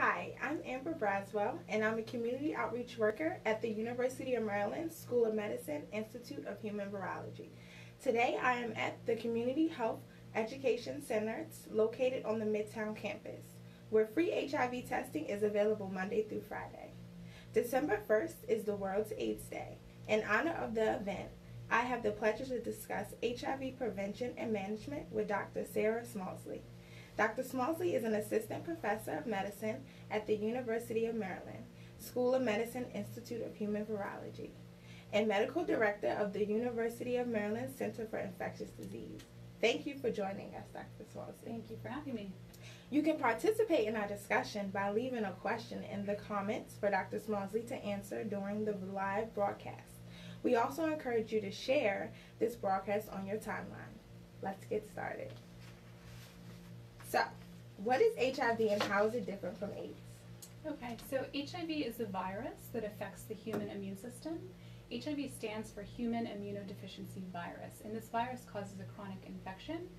Hi, I'm Amber Braswell, and I'm a community outreach worker at the University of Maryland School of Medicine Institute of Human Virology. Today I am at the Community Health Education Center located on the Midtown Campus, where free HIV testing is available Monday through Friday. December 1st is the World's AIDS Day. In honor of the event, I have the pleasure to discuss HIV prevention and management with Dr. Sarah Schmalzle. Dr. Schmalzle is an assistant professor of medicine at the University of Maryland School of Medicine Institute of Human Virology and medical director of the University of Maryland Center for Infectious Disease. Thank you for joining us, Dr. Schmalzle. Thank you for having me. You can participate in our discussion by leaving a question in the comments for Dr. Schmalzle to answer during the live broadcast. We also encourage you to share this broadcast on your timeline. Let's get started. So, what is HIV and how is it different from AIDS? Okay, so HIV is a virus that affects the human immune system. HIV stands for human immunodeficiency virus, and this virus causes a chronic infection.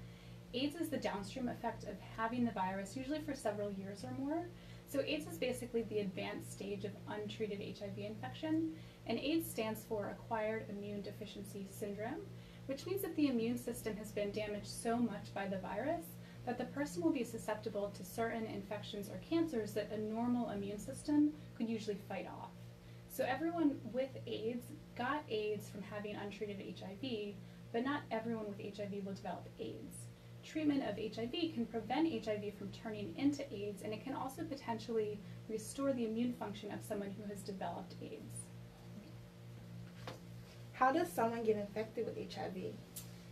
AIDS is the downstream effect of having the virus, usually for several years or more. So AIDS is basically the advanced stage of untreated HIV infection, and AIDS stands for acquired immune deficiency syndrome, which means that the immune system has been damaged so much by the virus that the person will be susceptible to certain infections or cancers that a normal immune system could usually fight off. So everyone with AIDS got AIDS from having untreated HIV, but not everyone with HIV will develop AIDS. Treatment of HIV can prevent HIV from turning into AIDS, and it can also potentially restore the immune function of someone who has developed AIDS. How does someone get infected with HIV?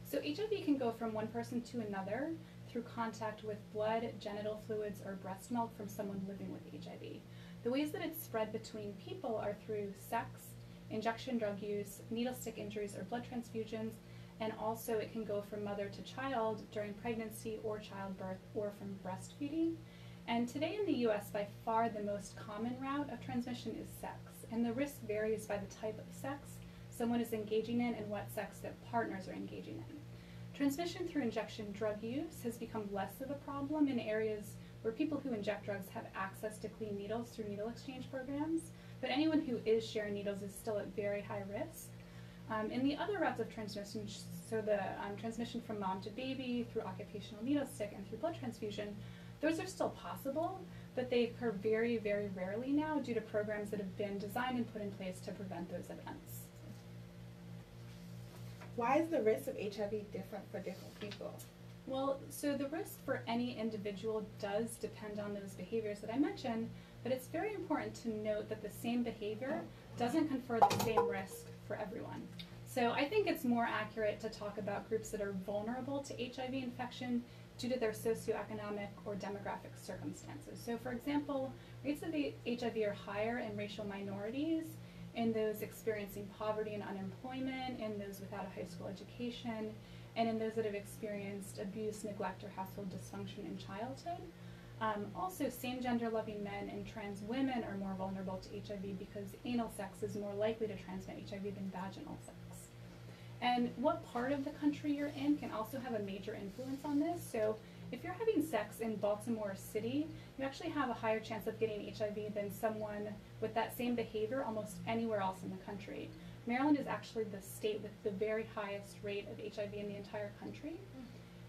So HIV can go from one person to another through contact with blood, genital fluids, or breast milk from someone living with HIV. The ways that it's spread between people are through sex, injection drug use, needle stick injuries, or blood transfusions, and also it can go from mother to child during pregnancy or childbirth or from breastfeeding. And today in the US, by far the most common route of transmission is sex, and the risk varies by the type of sex someone is engaging in and what sex their partners are engaging in. Transmission through injection drug use has become less of a problem in areas where people who inject drugs have access to clean needles through needle exchange programs, but anyone who is sharing needles is still at very high risk. In the other routes of transmission, so the transmission from mom to baby, through occupational needle stick, and through blood transfusion, those are still possible, but they occur very, very rarely now due to programs that have been designed and put in place to prevent those events. Why is the risk of HIV different for different people? Well, so the risk for any individual does depend on those behaviors that I mentioned, but it's very important to note that the same behavior doesn't confer the same risk for everyone. So I think it's more accurate to talk about groups that are vulnerable to HIV infection due to their socioeconomic or demographic circumstances. So for example, rates of HIV are higher in racial minorities, in those experiencing poverty and unemployment, in those without a high school education, and in those that have experienced abuse, neglect, or household dysfunction in childhood. Also, same-gender loving men and trans women are more vulnerable to HIV because anal sex is more likely to transmit HIV than vaginal sex. And what part of the country you're in can also have a major influence on this. So if you're having sex in Baltimore City, you actually have a higher chance of getting HIV than someone with that same behavior almost anywhere else in the country. Maryland is actually the state with the very highest rate of HIV in the entire country.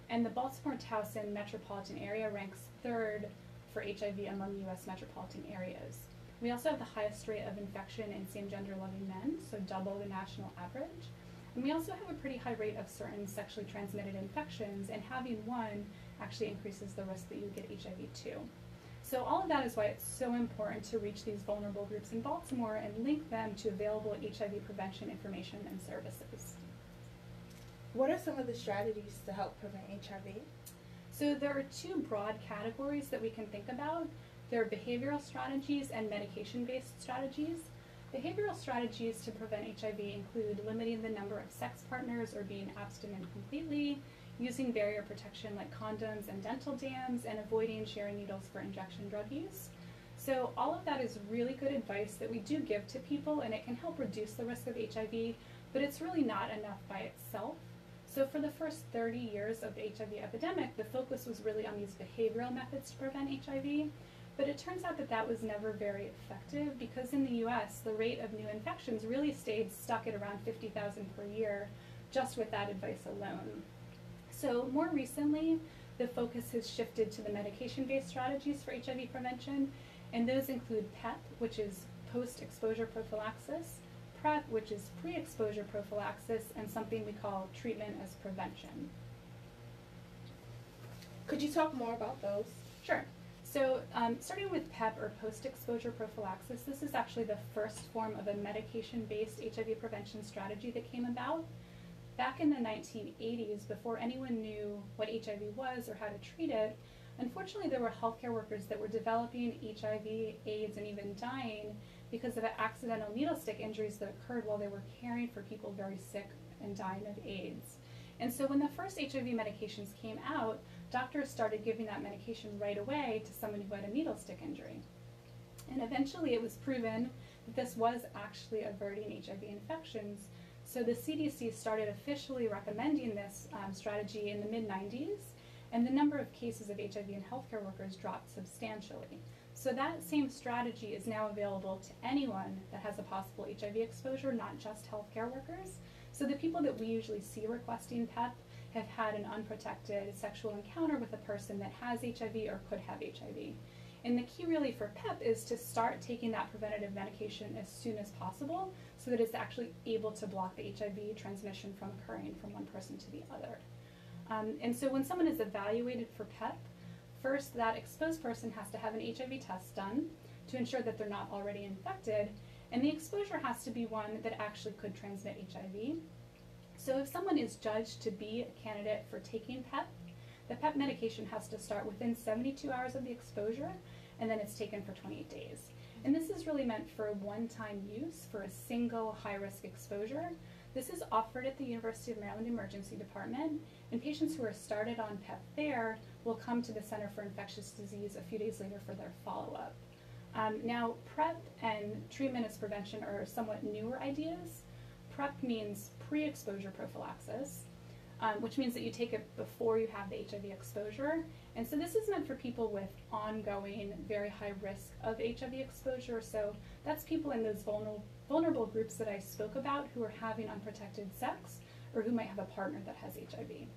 And the Baltimore-Towson metropolitan area ranks third for HIV among US metropolitan areas. We also have the highest rate of infection in same-gender loving men, so double the national average. And we also have a pretty high rate of certain sexually transmitted infections, and having one actually increases the risk that you get HIV too. So all of that is why it's so important to reach these vulnerable groups in Baltimore and link them to available HIV prevention information and services. What are some of the strategies to help prevent HIV? So there are two broad categories that we can think about. There are behavioral strategies and medication-based strategies. Behavioral strategies to prevent HIV include limiting the number of sex partners or being abstinent completely, using barrier protection like condoms and dental dams, and avoiding sharing needles for injection drug use. So all of that is really good advice that we do give to people, and it can help reduce the risk of HIV, but it's really not enough by itself. So for the first 30 years of the HIV epidemic, the focus was really on these behavioral methods to prevent HIV. But it turns out that that was never very effective because in the US, the rate of new infections really stayed stuck at around 50,000 per year, just with that advice alone. So more recently, the focus has shifted to the medication-based strategies for HIV prevention, and those include PEP, which is post-exposure prophylaxis, PrEP, which is pre-exposure prophylaxis, and something we call treatment as prevention. Could you talk more about those? Sure. So starting with PEP, or post-exposure prophylaxis, this is actually the first form of a medication-based HIV prevention strategy that came about. Back in the 1980s, before anyone knew what HIV was or how to treat it, unfortunately there were healthcare workers that were developing HIV, AIDS, and even dying because of accidental needle stick injuries that occurred while they were caring for people very sick and dying of AIDS. And so when the first HIV medications came out, doctors started giving that medication right away to someone who had a needle stick injury. And eventually it was proven that this was actually averting HIV infections. So the CDC started officially recommending this strategy in the mid-90s, and the number of cases of HIV in healthcare workers dropped substantially. So that same strategy is now available to anyone that has a possible HIV exposure, not just healthcare workers. So the people that we usually see requesting PEP have had an unprotected sexual encounter with a person that has HIV or could have HIV. And the key really for PEP is to start taking that preventative medication as soon as possible so that it's actually able to block the HIV transmission from occurring from one person to the other. And so when someone is evaluated for PEP, first that exposed person has to have an HIV test done to ensure that they're not already infected, and the exposure has to be one that actually could transmit HIV. So if someone is judged to be a candidate for taking PEP, the PEP medication has to start within 72 hours of the exposure, and then it's taken for 28 days. And this is really meant for one-time use for a single high-risk exposure. This is offered at the University of Maryland Emergency Department, and patients who are started on PEP there will come to the Center for Infectious Disease a few days later for their follow-up. Now, PrEP and treatment as prevention are somewhat newer ideas. PrEP means pre-exposure prophylaxis, which means that you take it before you have the HIV exposure. And so this is meant for people with ongoing, very high risk of HIV exposure. So that's people in those vulnerable groups that I spoke about who are having unprotected sex or who might have a partner that has HIV.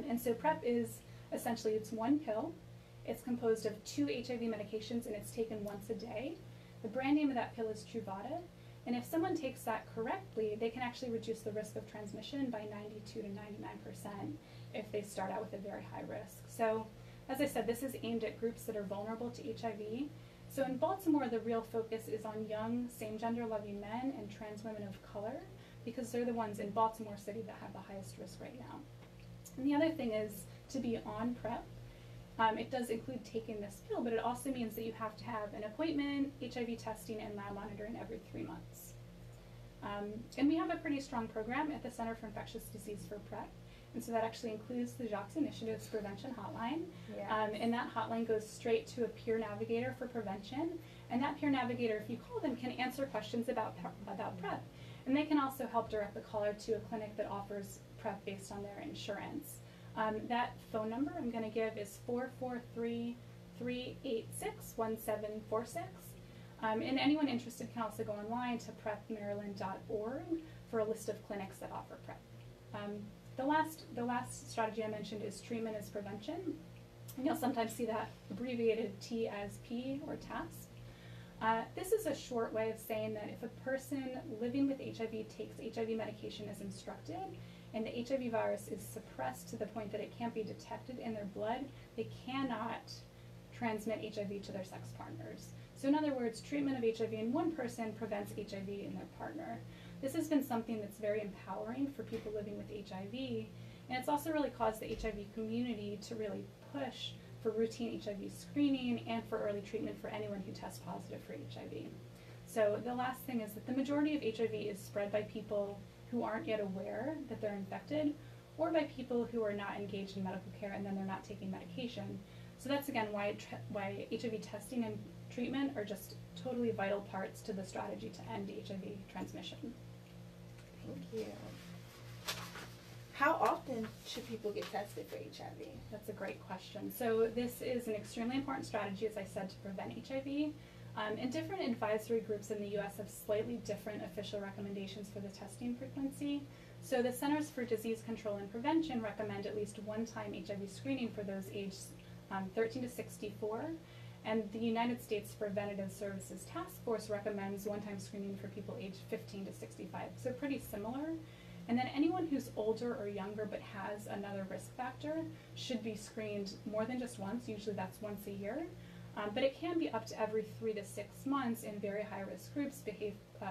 And so PrEP is essentially, it's one pill. It's composed of 2 HIV medications and it's taken once a day. The brand name of that pill is Truvada. And if someone takes that correctly, they can actually reduce the risk of transmission by 92 to 99% if they start out with a very high risk. So, as I said, this is aimed at groups that are vulnerable to HIV. So in Baltimore, the real focus is on young, same-gender loving men and trans women of color, because they're the ones in Baltimore City that have the highest risk right now. And the other thing is to be on PrEP. It does include taking this pill, but it also means that you have to have an appointment, HIV testing, and lab monitoring every 3 months. And we have a pretty strong program at the Center for Infectious Disease for PrEP. And so that actually includes the Jacques Initiative's prevention hotline. Yeah. And that hotline goes straight to a peer navigator for prevention. And that peer navigator, if you call them, can answer questions about PrEP. And they can also help direct the caller to a clinic that offers PrEP based on their insurance. That phone number I'm going to give is 443-386-1746. And anyone interested can also go online to prepmaryland.org for a list of clinics that offer PrEP. The last strategy I mentioned is treatment as prevention. And you'll sometimes see that abbreviated T as P or TASP. This is a short way of saying that if a person living with HIV takes HIV medication as instructed, and the HIV virus is suppressed to the point that it can't be detected in their blood, they cannot transmit HIV to their sex partners. So in other words, treatment of HIV in one person prevents HIV in their partner. This has been something that's very empowering for people living with HIV, and it's also really caused the HIV community to really push for routine HIV screening and for early treatment for anyone who tests positive for HIV. So the last thing is that the majority of HIV is spread by people who aren't yet aware that they're infected, or by people who are not engaged in medical care and then they're not taking medication. So that's again why HIV testing and treatment are just totally vital parts to the strategy to end HIV transmission. Thank you. How often should people get tested for HIV? That's a great question. So this is an extremely important strategy, as I said, to prevent HIV. And different advisory groups in the U.S. have slightly different official recommendations for the testing frequency. So the Centers for Disease Control and Prevention recommend at least one-time HIV screening for those aged 13 to 64. And the United States Preventative Services Task Force recommends one-time screening for people aged 15 to 65. So pretty similar. And then anyone who's older or younger but has another risk factor should be screened more than just once. Usually that's once a year. But it can be up to every 3 to 6 months in very high-risk groups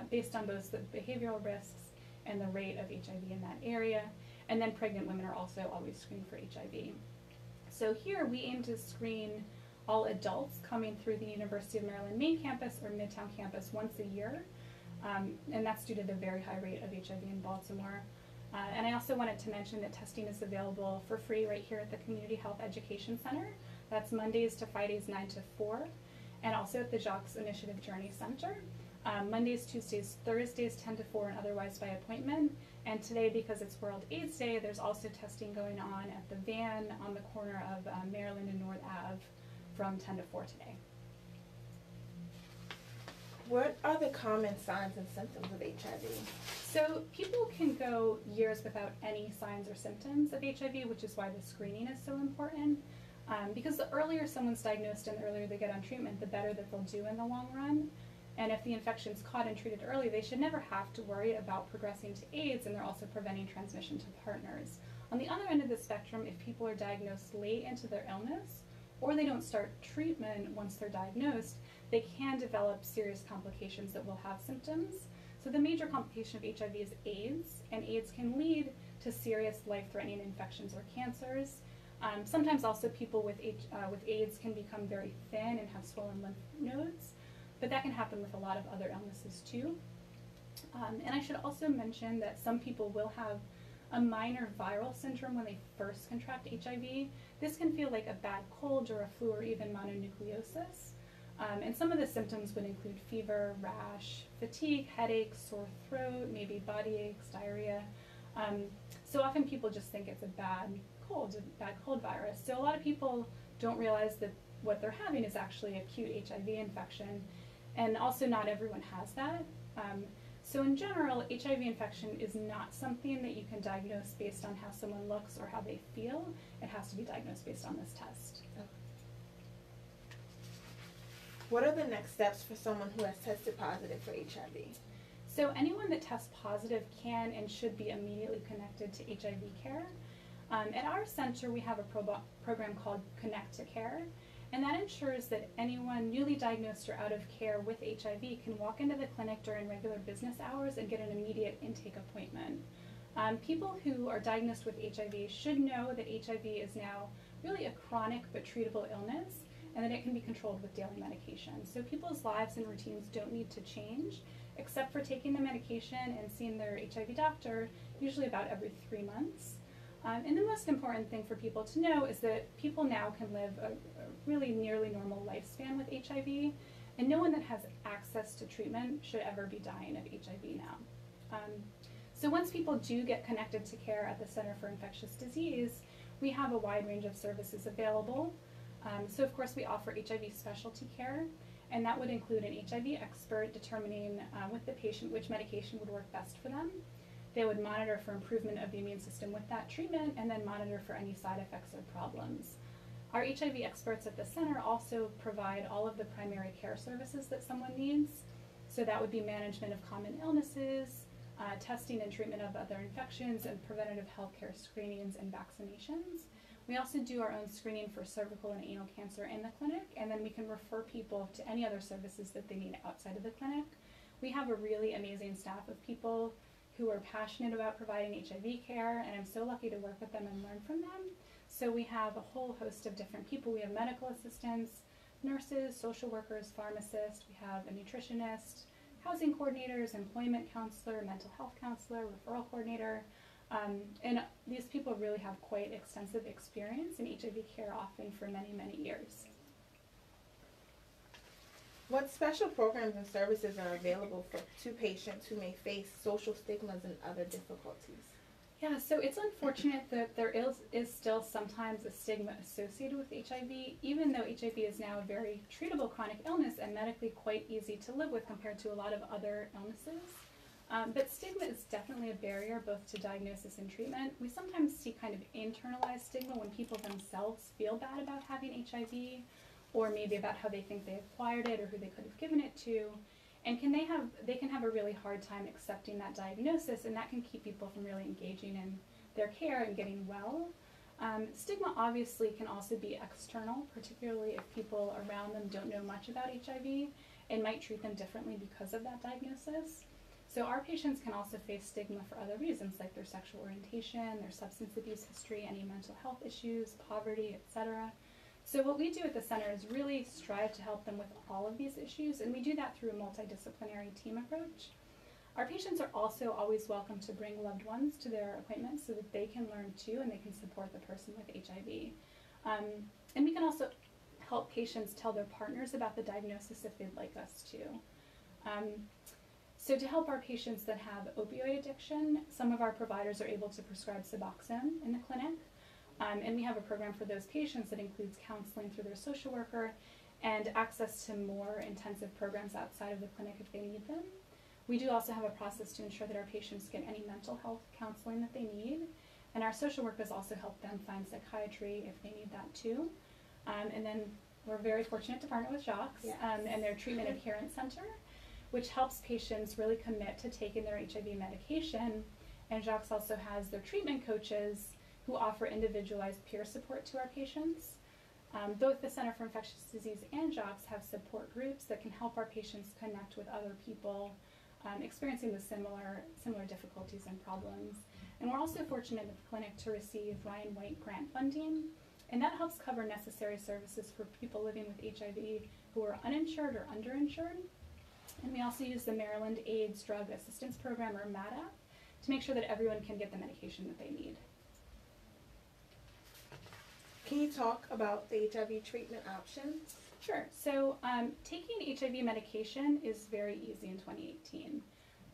based on both the behavioral risks and the rate of HIV in that area. And then pregnant women are also always screened for HIV. So here we aim to screen all adults coming through the University of Maryland main campus or Midtown campus once a year. And that's due to the very high rate of HIV in Baltimore. And I also wanted to mention that testing is available for free right here at the Community Health Education Center. That's Mondays to Fridays 9 to 4, and also at the Jocks Initiative Journey Center. Mondays, Tuesdays, Thursdays 10 to 4, and otherwise by appointment. And today, because it's World AIDS Day, there's also testing going on at the van on the corner of Maryland and North Ave from 10 to 4 today. What are the common signs and symptoms of HIV? So people can go years without any signs or symptoms of HIV, which is why the screening is so important. Because the earlier someone's diagnosed and the earlier they get on treatment, the better that they'll do in the long run. And if the infection's caught and treated early, they should never have to worry about progressing to AIDS, and they're also preventing transmission to partners. On the other end of the spectrum, if people are diagnosed late into their illness, or they don't start treatment once they're diagnosed, they can develop serious complications that will have symptoms. So the major complication of HIV is AIDS, and AIDS can lead to serious life-threatening infections or cancers. Sometimes also people with AIDS can become very thin and have swollen lymph nodes, but that can happen with a lot of other illnesses too. And I should also mention that some people will have a minor viral syndrome when they first contract HIV. This can feel like a bad cold or a flu or even mononucleosis. And some of the symptoms would include fever, rash, fatigue, headache, sore throat, maybe body aches, diarrhea. So often people just think it's a bad cold virus. So a lot of people don't realize that what they're having is actually acute HIV infection. And also not everyone has that. So in general, HIV infection is not something that you can diagnose based on how someone looks or how they feel. It has to be diagnosed based on this test. Okay. What are the next steps for someone who has tested positive for HIV? So anyone that tests positive can and should be immediately connected to HIV care. At our center, we have a program called Connect to Care, and that ensures that anyone newly diagnosed or out of care with HIV can walk into the clinic during regular business hours and get an immediate intake appointment. People who are diagnosed with HIV should know that HIV is now really a chronic but treatable illness, and that it can be controlled with daily medication. So people's lives and routines don't need to change, except for taking the medication and seeing their HIV doctor, usually about every 3 months. And the most important thing for people to know is that people now can live a really nearly normal lifespan with HIV, and no one that has access to treatment should ever be dying of HIV now. So once people do get connected to care at the Center for Infectious Disease, we have a wide range of services available. So of course we offer HIV specialty care, and that would include an HIV expert determining with the patient which medication would work best for them. They would monitor for improvement of the immune system with that treatment, and then monitor for any side effects or problems. Our HIV experts at the center also provide all of the primary care services that someone needs. So that would be management of common illnesses, testing and treatment of other infections, and preventative healthcare screenings and vaccinations. We also do our own screening for cervical and anal cancer in the clinic, and then we can refer people to any other services that they need outside of the clinic. We have a really amazing staff of people who are passionate about providing HIV care, and I'm so lucky to work with them and learn from them. So we have a whole host of different people. We have medical assistants, nurses, social workers, pharmacists, we have a nutritionist, housing coordinators, employment counselor, mental health counselor, referral coordinator, and these people really have quite extensive experience in HIV care, often for many, many years. What special programs and services are available to patients who may face social stigmas and other difficulties? Yeah, so it's unfortunate that there is still sometimes a stigma associated with HIV, even though HIV is now a very treatable chronic illness and medically quite easy to live with compared to a lot of other illnesses. But stigma is definitely a barrier both to diagnosis and treatment. We sometimes see kind of internalized stigma when people themselves feel bad about having HIV, or maybe about how they think they acquired it or who they could have given it to. And they can have a really hard time accepting that diagnosis, and that can keep people from really engaging in their care and getting well. Stigma obviously can also be external, particularly if people around them don't know much about HIV and might treat them differently because of that diagnosis. So our patients can also face stigma for other reasons, like their sexual orientation, their substance abuse history, any mental health issues, poverty, etc. So what we do at the center is really strive to help them with all of these issues, and we do that through a multidisciplinary team approach. Our patients are also always welcome to bring loved ones to their appointments so that they can learn too and they can support the person with HIV. And we can also help patients tell their partners about the diagnosis if they'd like us to. So to help our patients that have opioid addiction, some of our providers are able to prescribe Suboxone in the clinic. And we have a program for those patients that includes counseling through their social worker and access to more intensive programs outside of the clinic if they need them. We do also have a process to ensure that our patients get any mental health counseling that they need. And our social workers also help them find psychiatry if they need that too. And then we're very fortunate to partner with JOCS and their Treatment Adherence Center, which helps patients really commit to taking their HIV medication. And JOCS also has their treatment coaches who offer individualized peer support to our patients. Both the Center for Infectious Disease and JOCS have support groups that can help our patients connect with other people experiencing the similar difficulties and problems. And we're also fortunate at the clinic to receive Ryan White grant funding, and that helps cover necessary services for people living with HIV who are uninsured or underinsured. And we also use the Maryland AIDS Drug Assistance Program, or MADAP, to make sure that everyone can get the medication that they need. Can you talk about the HIV treatment options? Sure. So taking HIV medication is very easy in 2018.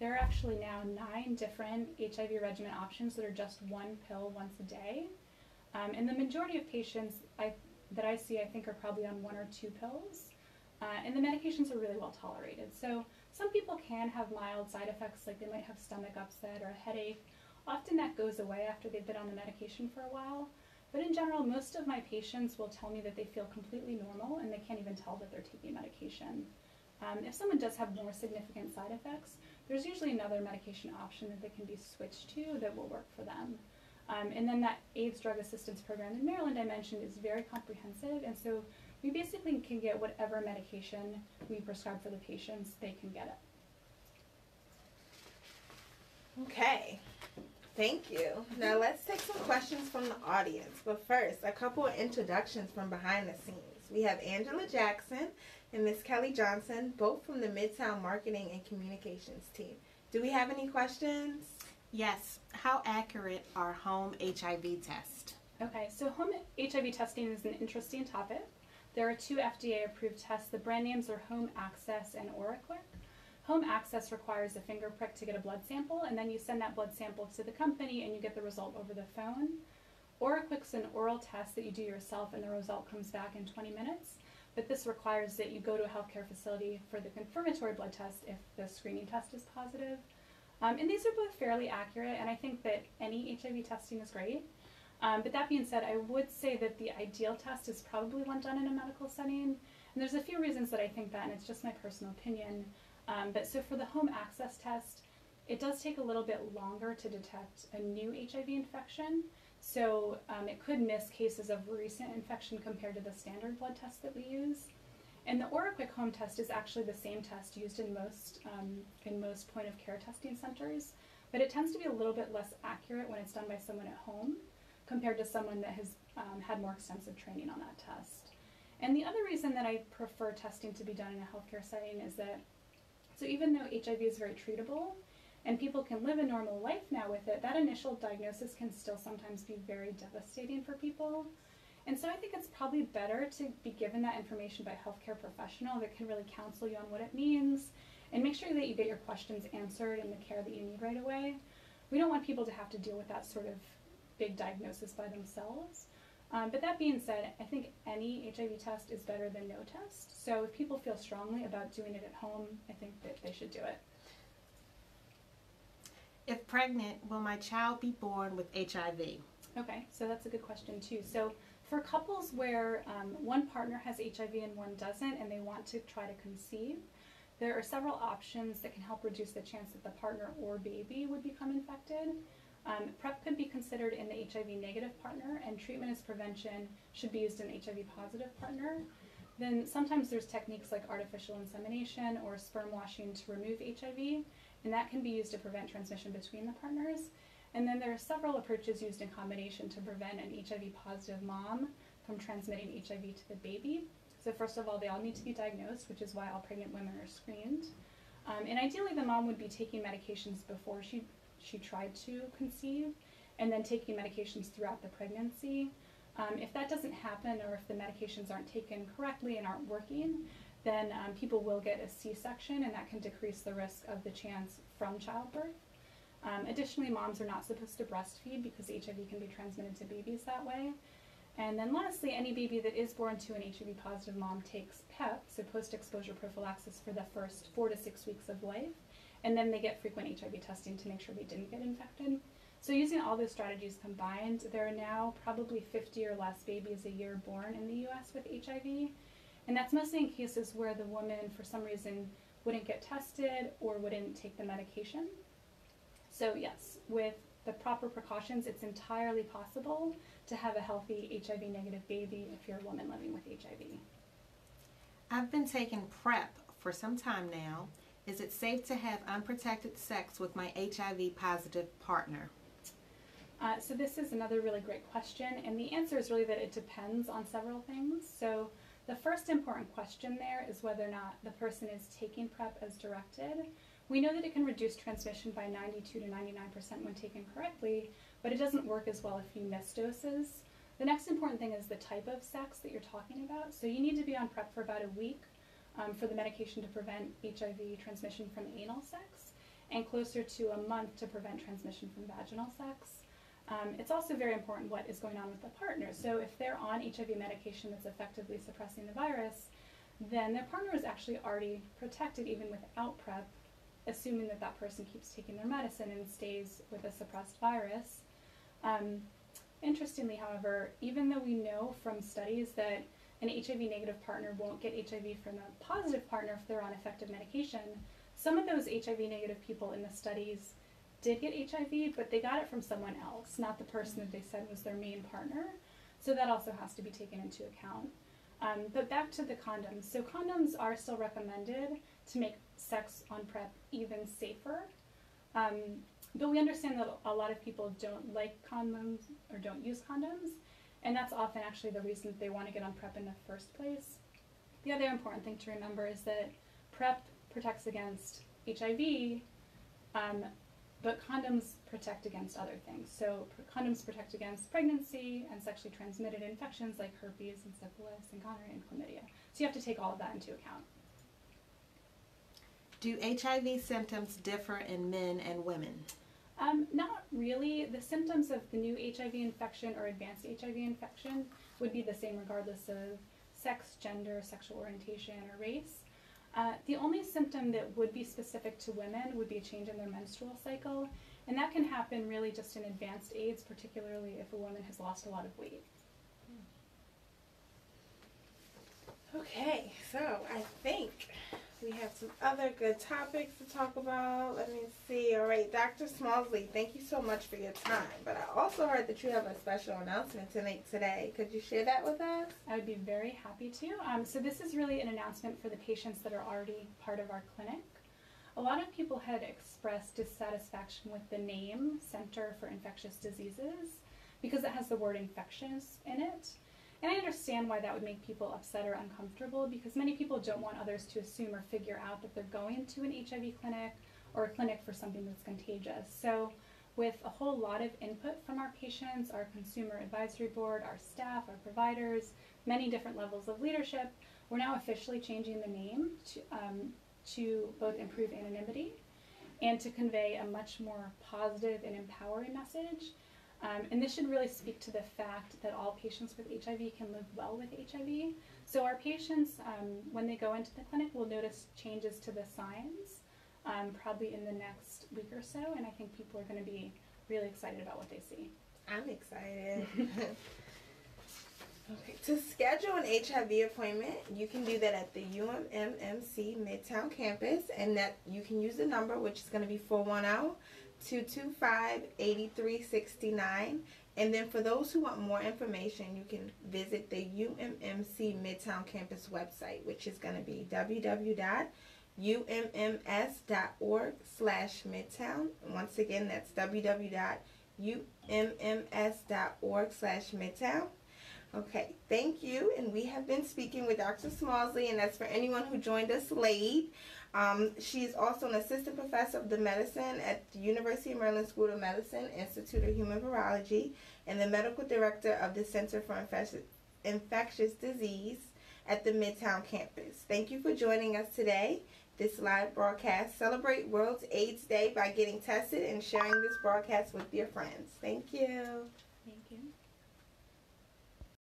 There are actually now 9 different HIV regimen options that are just one pill once a day. And the majority of patients that I see, I think, are probably on 1 or 2 pills. And the medications are really well tolerated. So some people can have mild side effects, like they might have stomach upset or a headache. Often that goes away after they've been on the medication for a while. But in general, most of my patients will tell me that they feel completely normal and they can't even tell that they're taking medication. If someone does have more significant side effects, there's usually another medication option that they can be switched to that will work for them. And then that AIDS Drug Assistance Program in Maryland I mentioned is very comprehensive, and so we basically can get whatever medication we prescribe for the patients, they can get it. Okay. Thank you. Now let's take some questions from the audience. But first, a couple of introductions from behind the scenes. We have Angela Jackson and Miss Kelly Johnson, both from the Midtown Marketing and Communications team. Do we have any questions? Yes. How accurate are home HIV tests? Okay, so home HIV testing is an interesting topic. There are 2 FDA-approved tests. The brand names are Home Access and OraQuick. Home Access requires a finger prick to get a blood sample, and then you send that blood sample to the company and you get the result over the phone. OraQuick's an oral test that you do yourself and the result comes back in 20 minutes, but this requires that you go to a healthcare facility for the confirmatory blood test if the screening test is positive. And these are both fairly accurate, and I think that any HIV testing is great. But that being said, I would say that the ideal test is probably one done in a medical setting, and there's a few reasons that I think that, and it's just my personal opinion. But so for the home access test, it does take a little bit longer to detect a new HIV infection. So it could miss cases of recent infection compared to the standard blood test that we use. And the OraQuick home test is actually the same test used in most point of care testing centers, but it tends to be a little bit less accurate when it's done by someone at home compared to someone that has had more extensive training on that test. And the other reason that I prefer testing to be done in a healthcare setting is that, so even though HIV is very treatable and people can live a normal life now with it, that initial diagnosis can still sometimes be very devastating for people. And so I think it's probably better to be given that information by a healthcare professional that can really counsel you on what it means and make sure that you get your questions answered and the care that you need right away. we don't want people to have to deal with that sort of big diagnosis by themselves. But that being said, I think any HIV test is better than no test. So if people feel strongly about doing it at home, I think that they should do it. If pregnant, will my child be born with HIV? Okay, so that's a good question too. So for couples where one partner has HIV and one doesn't, and they want to try to conceive, there are several options that can help reduce the chance that the partner or baby would become infected. PrEP could be considered in the HIV negative partner, and treatment as prevention should be used in the HIV positive partner. Then sometimes there's techniques like artificial insemination or sperm washing to remove HIV, and that can be used to prevent transmission between the partners. And then there are several approaches used in combination to prevent an HIV positive mom from transmitting HIV to the baby. So first of all, they all need to be diagnosed, which is why all pregnant women are screened. And ideally, the mom would be taking medications before she tried to conceive, and then taking medications throughout the pregnancy. If that doesn't happen, or if the medications aren't taken correctly and aren't working, then people will get a C-section, and that can decrease the risk of the chance from childbirth. Additionally, moms are not supposed to breastfeed because HIV can be transmitted to babies that way. And then lastly, any baby that is born to an HIV positive mom takes PEP, so post-exposure prophylaxis, for the first 4 to 6 weeks of life, and then they get frequent HIV testing to make sure they didn't get infected. So using all those strategies combined, there are now probably 50 or less babies a year born in the US with HIV, and that's mostly in cases where the woman, for some reason, wouldn't get tested or wouldn't take the medication. So yes, with the proper precautions, it's entirely possible to have a healthy HIV negative baby if you're a woman living with HIV. I've been taking PrEP for some time now. Is it safe to have unprotected sex with my HIV positive partner? So this is another really great question, and the answer is really that it depends on several things. So the first important question there is whether or not the person is taking PrEP as directed. We know that it can reduce transmission by 92 to 99% when taken correctly, but it doesn't work as well if you miss doses. The next important thing is the type of sex that you're talking about. So you need to be on PrEP for about a week for the medication to prevent HIV transmission from anal sex, and closer to a month to prevent transmission from vaginal sex. It's also very important what is going on with the partner. So if they're on HIV medication that's effectively suppressing the virus, then their partner is actually already protected even without PrEP, assuming that that person keeps taking their medicine and stays with a suppressed virus. Interestingly, however, even though we know from studies that an HIV negative partner won't get HIV from a positive partner if they're on effective medication, some of those HIV negative people in the studies did get HIV, but they got it from someone else, not the person that they said was their main partner. So that also has to be taken into account. But back to the condoms. So condoms are still recommended to make sex on PrEP even safer. But we understand that a lot of people don't like condoms or don't use condoms, and that's often actually the reason that they want to get on PrEP in the first place. The other important thing to remember is that PrEP protects against HIV, but condoms protect against other things. So condoms protect against pregnancy and sexually transmitted infections like herpes and syphilis and gonorrhea and chlamydia. So you have to take all of that into account. Do HIV symptoms differ in men and women? Not really. The symptoms of the new HIV infection or advanced HIV infection would be the same regardless of sex, gender, sexual orientation, or race. The only symptom that would be specific to women would be a change in their menstrual cycle, and that can happen really just in advanced AIDS, particularly if a woman has lost a lot of weight. Okay, so I think we have some other good topics to talk about. Let me see. All right, Dr. Schmalzle, thank you so much for your time. But I also heard that you have a special announcement to make today. Could you share that with us? I would be very happy to. So this is really an announcement for the patients that are already part of our clinic. A lot of people had expressed dissatisfaction with the name Center for Infectious Diseases because it has the word infectious in it. And I understand why that would make people upset or uncomfortable, because many people don't want others to assume or figure out that they're going to an HIV clinic or a clinic for something that's contagious. So with a whole lot of input from our patients, our consumer advisory board, our staff, our providers, many different levels of leadership, we're now officially changing the name to both improve anonymity and to convey a much more positive and empowering message. And this should really speak to the fact that all patients with HIV can live well with HIV. So our patients, when they go into the clinic, will notice changes to the signs probably in the next week or so, and I think people are going to be really excited about what they see. I'm excited. Okay. To schedule an HIV appointment, you can do that at the UMMC Midtown Campus, and that you can use the number, which is going to be 410-225-8369. And then for those who want more information, you can visit the UMMC Midtown Campus website, which is going to be www.umms.org/midtown. Once again, that's www.umms.org/midtown. Okay, thank you. And we have been speaking with Dr. Schmalzle, and that's for anyone who joined us late. She's also an assistant professor of the medicine at the University of Maryland School of Medicine, Institute of Human Virology, and the medical director of the Center for Infectious Disease at the Midtown Campus. Thank you for joining us today. This live broadcast celebrate World AIDS Day by getting tested and sharing this broadcast with your friends. Thank you. Thank you.